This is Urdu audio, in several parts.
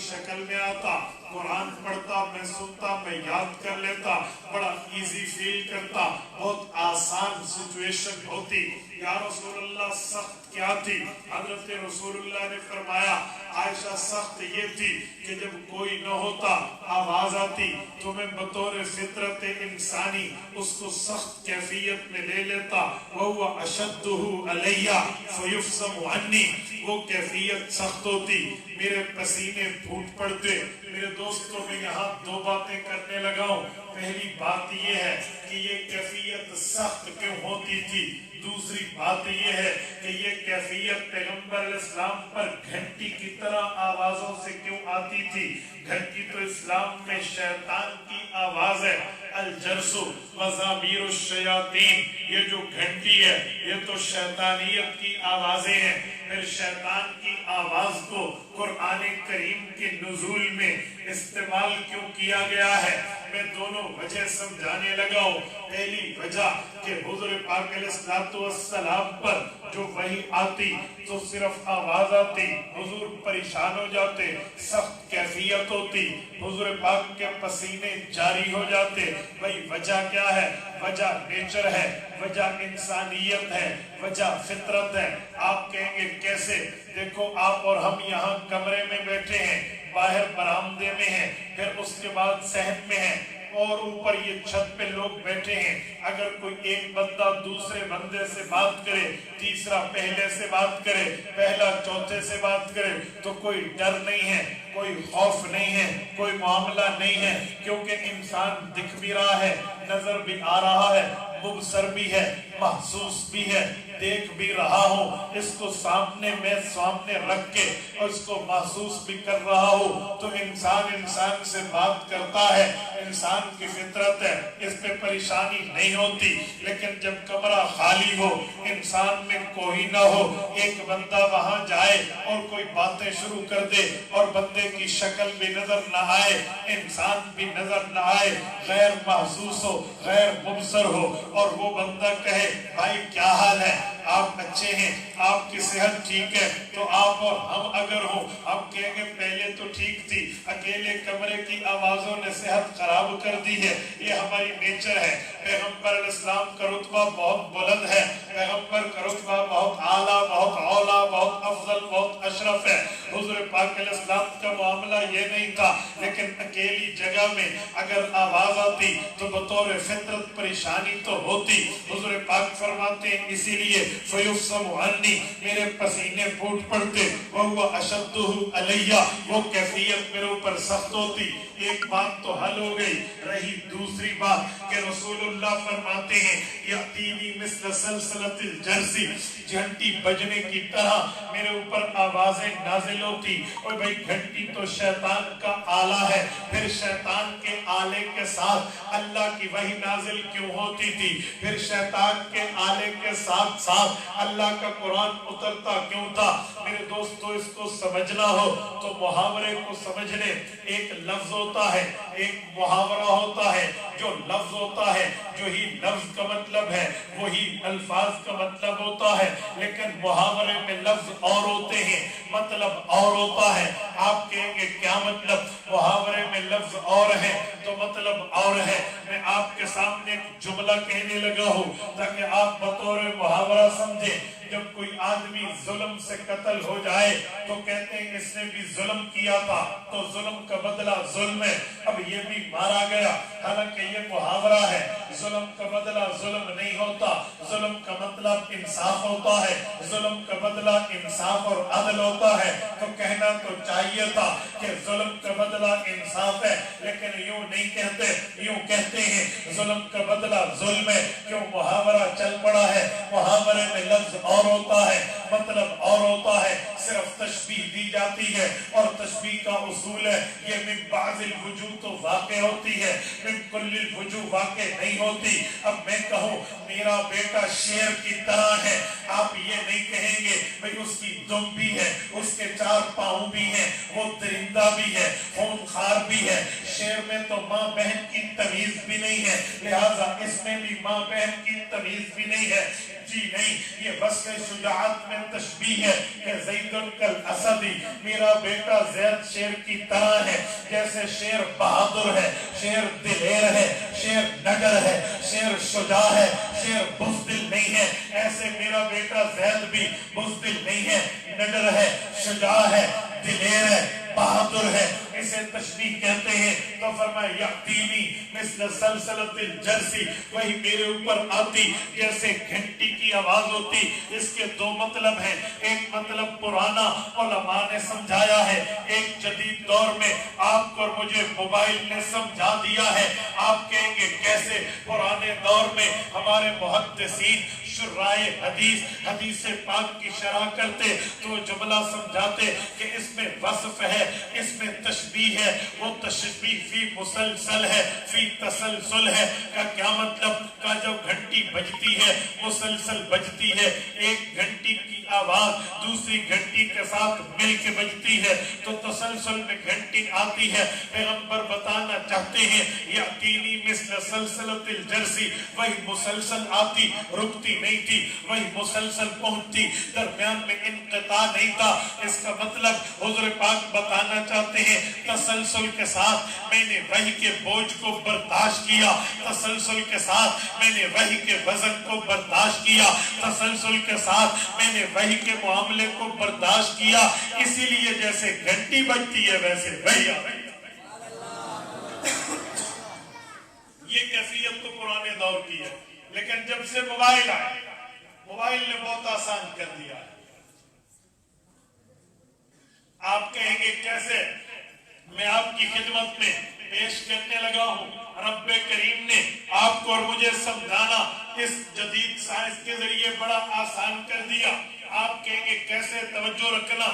شکل میں آتا، قرآن پڑھتا، میں سنتا، میں یاد کر لیتا، بڑا ایزی فیل کرتا، بہت آسان سچویشن ہوتی۔ یا رسول اللہ سخت کیا تھی؟ حضرت رسول اللہ نے فرمایا عائشہ سخت یہ تھی کہ جب کوئی نہ ہوتا آواز آتی تو میں بطور فطرت انسانی اس کو سخت کیفیت میں لے لیتا، وَهُوَ أَشَدُّهُ عَلَيَّ فَيُفْصَمُ عَنِّي، وہ کیفیت سخت ہوتی، میرے پسینے پھوٹ پڑتے۔ میرے دوستوں میں یہاں دو باتیں کرنے لگا ہوں۔ پہلی بات یہ ہے کہ یہ کیفیت سخت کیوں ہوتی تھی، دوسری بات یہ ہے کہ یہ کیفیت پیغمبر علیہ السلام پر گھنٹی کی طرح آوازوں سے کیوں آتی تھی۔ گھنٹی تو اسلام میں شیطان کی آواز ہے، الجرس مزامیر الشیاطین، یہ جو گھنٹی ہے یہ تو شیطانیت کی آوازیں ہیں۔ پھر شیطان کی آواز کو قرآن کریم کے نزول میں استعمال کیوں کیا گیا ہے، میں دونوں وجہ سمجھانے لگا ہوں۔ پہلی وجہ کہ حضور پاک علیہ السلام پر جو وحی آتی تو صرف آواز آتی، حضور پریشان ہو جاتے، سخت کیفیت ہوتی، حضور پاک کے پسینے جاری ہو جاتے۔ بھئی وجہ کیا ہے؟ وجہ نیچر ہے، وجہ انسانیت ہے، وجہ فطرت ہے۔ آپ کہیں گے کیسے؟ دیکھو آپ اور ہم یہاں کمرے میں بیٹھے ہیں، باہر برآمدے میں ہیں، پھر اس کے بعد صحن میں ہیں، اور اوپر یہ چھت پہ لوگ بیٹھے ہیں۔ اگر کوئی ایک بندہ دوسرے بندے سے بات کرے، تیسرا پہلے سے بات کرے، پہلا چوتھے سے بات کرے تو کوئی ڈر نہیں ہے، کوئی خوف نہیں ہے، کوئی معاملہ نہیں ہے، کیونکہ انسان دکھ بھی رہا ہے، نظر بھی آ رہا ہے، مبصر بھی ہے، محسوس بھی ہے، دیکھ بھی رہا ہوں، اس کو سامنے میں سامنے رکھ کے اور اس کو محسوس بھی کر رہا ہوں، تو انسان سے بات کرتا ہے، انسان کی فطرت ہے، اس پہ پریشانی نہیں ہوتی۔ لیکن جب کمرہ خالی ہو، انسان میں کوئی نہ ہو، ایک بندہ وہاں جائے اور کوئی باتیں شروع کر دے اور بندے کی شکل بھی نظر نہ آئے، انسان بھی نظر نہ آئے، غیر محسوس ہو، غیر مبصر ہو، اور وہ بندہ کہے بھائی کیا حال ہے، آپ اچھے ہیں، آپ کی صحت ٹھیک ہے، تو آپ اور ہم اگر ہوں، ہم کہیں گے پہلے تو ٹھیک تھی، اکیلے کمرے کی آوازوں نے صحت خراب کر دی ہے، یہ ہماری نیچر ہے۔ پیغمبر علیہ السلام کا رتبہ بہت بلند ہے، پیغمبر کا رتبہ بہت اعلیٰ، بہت اولا، بہت افضل، بہت اشرف ہے۔ حضور پاک علیہ السلام کا معاملہ یہ نہیں تھا، لیکن اکیلی جگہ میں اگر آواز آتی تو بطور فطرت پریشانی تو ہوتی۔ حضور پاک فرماتے ہیں اسی لیے فیفصم عنی، میرے پسینے پھوٹ پڑتے، وَهُوَ أَشَدُّهُ عَلَيَّ، وہ کیفیت میرے اوپر سخت ہوتی۔ ایک بات تو حل ہو گئی، رہی دوسری بات کہ رسول اللہ فرماتے ہیں یأتینی مثل سلسلۃ الجرس، گھنٹی بجنے کی طرح میرے اوپر آوازیں نازل ہوتی۔ اور بھئی گھنٹی تو شیطان کا آلہ ہے، پھر شیطان کے آلے کے ساتھ اللہ کی وحی نازل کیوں ہوتی تھی؟ پھر شیطان کے آلے کے ساتھ ساتھ اللہ کا قرآن اترتا کیوں تھا؟ میرے دوستو اس کو سمجھنا ہو تو محاورے کو سمجھنے، ایک لفظ ہوتا ہے، ایک محاورہ ہوتا ہے، جو لفظ ہوتا ہے، جو ہی لفظ کا مطلب ہے وہی الفاظ کا مطلب ہوتا ہے، لیکن محاورے میں لفظ اور ہوتے ہیں، مطلب اور ہوتا ہے۔ آپ کہیں گے کیا مطلب؟ محاورے میں لفظ اور ہے تو مطلب اور ہے۔ میں آپ کے سامنے ایک جملہ کہنے لگا ہوں تاکہ آپ بطور محاورہ سمجھیں۔ جب کوئی آدمی ظلم سے قتل ہو جائے تو کہتے ہیں اس نے بھی ظلم کیا تھا تو ظلم کا بدلہ ظلم ہے، اب یہ بھی مارا گیا، حالانکہ یہ محاورہ ہے۔ ظلم کا بدلہ ظلم نہیں ہوتا، ظلم کا مطلب انصاف ہوتا ہے، ظلم کا بدلہ انصاف اور عدل ہوتا ہے۔ تو کہنا تو چاہیے تھا کہ ظلم کا بدلہ انصاف ہے، لیکن یوں نہیں کہتے، یوں کہتے ہیں ظلم کا بدلہ ظلم ہے۔ کیوں؟ محاورہ چل پڑا ہے، محاورے میں لفظ اور ہوتا ہے، مطلب اور ہوتا ہے، صرف تشبیہ دی جاتی ہے، اور تشبیہ کا اصول ہے یہ من بعض الوجوہ تو واقع ہوتی ہے، من کل الوجوہ واقع نہیں ہوتی۔ اب میں کہوں میرا بیٹا شیر کی طرح ہے، آپ یہ نہیں کہیں گے بھئی اس کی دم بھی ہے، اس کے چار پاؤں بھی ہیں، وہ درندہ بھی ہے، خونخوار بھی ہے۔ شیر میں تو ماں بہن کی تمیز بھی نہیں ہے، لہٰذا اس میں بھی ماں بہن کی تمیز بھی نہیں ہے۔ گھنٹی نہیں، یہ وصف شجاعت میں تشبیہ ہے کہ زید کل اسدی، میرا بیٹا زید شیر کی طرح ہے، جیسے شیر بہادر ہے، شیر دلیر ہے، شیر نڈر ہے، شیر شجاع ہے، شیر بزدل نہیں ہے، ایسے میرا بیٹا زید بھی بزدل نہیں ہے، نڈر ہے، شجاع ہے، دلیر ہے، بہادر ہے، اسے تشبیہ کہتے ہیں۔ تو فرمایا یأتینی مثل سلسلۃ الجرسی، وہی میرے اوپر آتی جیسے گھنٹی کی آواز ہوتی۔ اس کے دو مطلب ہیں، ایک مطلب پرانا علماء نے سمجھایا ہے، ایک جدید دور میں آپ کو اور مجھے موبائل نے سمجھا دیا ہے۔ آپ کہیں گے کیسے؟ پرانے دور میں ہمارے محدثین شرائع حدیث پاک کی شرح کرتے تو جملہ سمجھاتے کہ اس میں وصف ہے، اس میں تشبیہ ہے، وہ تشبیہ فی مسلسل ہے، فی تسلسل ہے۔ کا کیا مطلب؟ کا جب گھنٹی بجتی ہے مسلسل بجتی ہے، ایک گھنٹی کی آواز دوسری گھنٹی کے ساتھ مل کے بجتی ہے تو تسلسل میں گھنٹی آتی ہے۔ پیغمبر بتانا چاہتے ہیں یأتینی مثل سلسلۃ الجرسی، وہی مسلسل آتی، رکتی نہیں تھی، وہی مسلسل پہنچتی، درمیان میں انقطاع نہیں تھا۔ اس کا مطلب حضور پاک بتانا چاہتے ہیں تسلسل کے ساتھ میں نے وحی کے بوجھ کو برداشت کیا، تسلسل کے ساتھ میں نے وحی کے وزن کو برداشت کیا، تسلسل کے ساتھ میں نے وحی کے معاملے کو برداشت کیا، اسی لیے جیسے گھنٹی بجتی ہے ویسے وحی آتی ہے۔ یہ کیفیت تو پرانے دور کی ہے، لیکن جب سے موبائل آئے، موبائل نے بہت آسان کر دیا ہے۔ آپ کہیں گے کیسے؟ میں آپ کی خدمت میں پیش کرنے لگا ہوں، رب کریم نے آپ کو اور مجھے سمجھانا اس جدید سائنس کے ذریعے بڑا آسان کر دیا۔ آپ کہیں گے کیسے؟ توجہ رکھنا،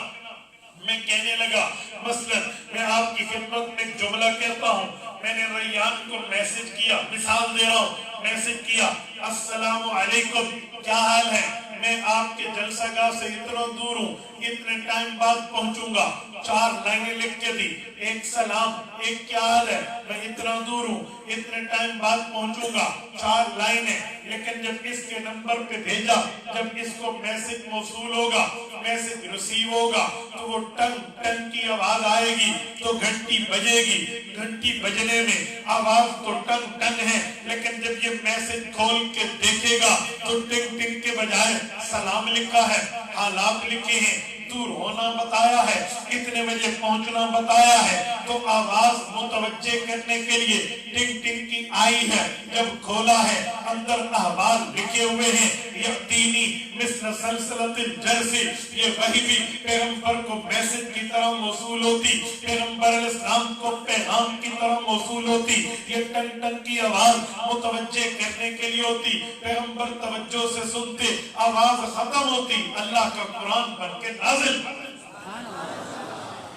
میں کہنے لگا مثلا میں آپ کی خدمت میں جملہ کہتا ہوں، میں نے ریان کو میسج کیا، مثال دے رہا ہوں، میسج کیا السلام علیکم، کیا حال ہے؟ میں آپ کے جلسہ گاہ سے اتنا دور ہوں، اتنے ٹائم بعد پہنچوں گا، 4 لائنیں لکھ کے دی، ایک سلام، ایک کیا حال ہے، میں اتنا دور ہوں، اتنے ٹائم بعد پہنچوں گا، 4 لائنیں۔ لیکن جب اس کے نمبر پہ بھیجا، جب اس کو میسج موصول ہوگا، میسج ریسیو ہوگا تو وہ ٹنگ ٹنگ کی آواز آئے گی تو گھنٹی بجے گی، گھنٹی بجنے میں آواز تو ٹنگ ٹنگ ہے، لیکن جب یہ میسج کھول کے دیکھے گا تو ٹنگ ٹنگ کے بجائے سلام لکھا ہے، حالات لکھے ہیں، دور ہونا بتایا ہے، اتنے بجے پہنچنا بتایا ہے، تو آواز متوجہ کرنے کے لیے ٹنگ ٹنگ کی آئی ہے، جب کھولا ہے اندر احوال لکھے ہوئے ہیں، یأتینی مثل سلسلۃ الجرسی، یہ وحی بھی پیغمبر کو میسج کی طرح موصول ہوتی، پیغمبر علیہ السلام کو پیغام کی طرح موصول ہوتی، یہ ٹن ٹن کی آواز متوجہ کرنے کے لیے ہوتی، پیغمبر توجہ سے سنتے، آواز ختم ہوتی، اللہ کا قرآن بن کے نازل ہوتا۔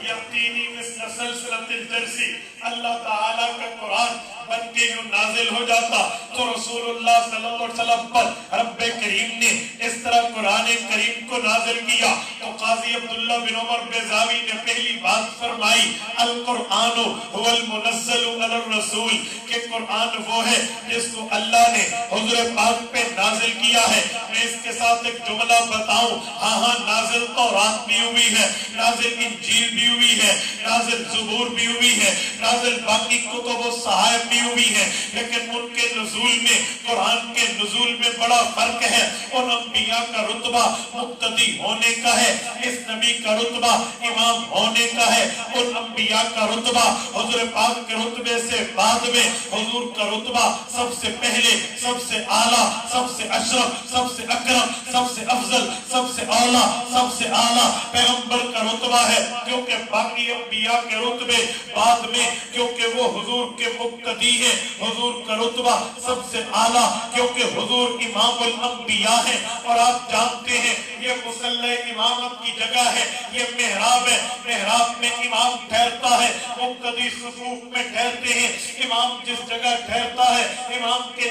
یأتینی مثل سلسلۃ الجرسی، اللہ تعالیٰ کا قرآن بن کے جو نازل ہو جاتا تو رسول اللہ صلی اللہ علیہ وسلم پر رب کریم نے اس طرح قرآن کریم کو نازل کیا تو قاضی عبداللہ بن عمر بیضاوی نے پہلی بات فرمائی القرآن هو المنزل علی الرسول، کہ قرآن وہ ہے جس کو اللہ نے حضور پاک پہ نازل کیا ہے۔ میں اس کے ساتھ ایک جملہ بتاؤں، ہاں نازل تورات بھی ہوئی ہے، نازل انجیل بھی ہوئی ہے، نازل زبور بھی ہوئی ہے، نازل باقی کتب و صحائف بھی ہوئی ہے، لیکن ان کے نزول میں، قرآن کے نزول میں بڑا فرق ہے۔ ان انبیاء کا رتبہ مقتدی ہونے کا ہے، اس نبی کا رتبہ امام ہونے کا ہے، ان انبیاء کا رتبہ حضور پاک کے رتبے سے بعد میں حضور کا رتبہ سب سے پہلے، سب سے اعلیٰ، سب سے اشرف، سب سے اکرم، سب سے افضل، سب سے اعلیٰ، سب سے اعلیٰ پیغمبر کا رتبہ ہے، کیونکہ باقی انبیاء کے رتبے بعد میں، کیونکہ وہ حضور کے مقتدی ہیں، حضور کا رتبہ سب سے اعلیٰ کیونکہ حضور امام الانبیاء ہیں، اور آپ جانتے ہیں یہ مصلی امامت کی جگہ ہے، یہ محراب ہے، محراب میں امام ٹھہرتا ہے، مقتدی صفوف میں ٹھہرتے ہیں، امام جس جگہ ٹھہرتا ہے امام کے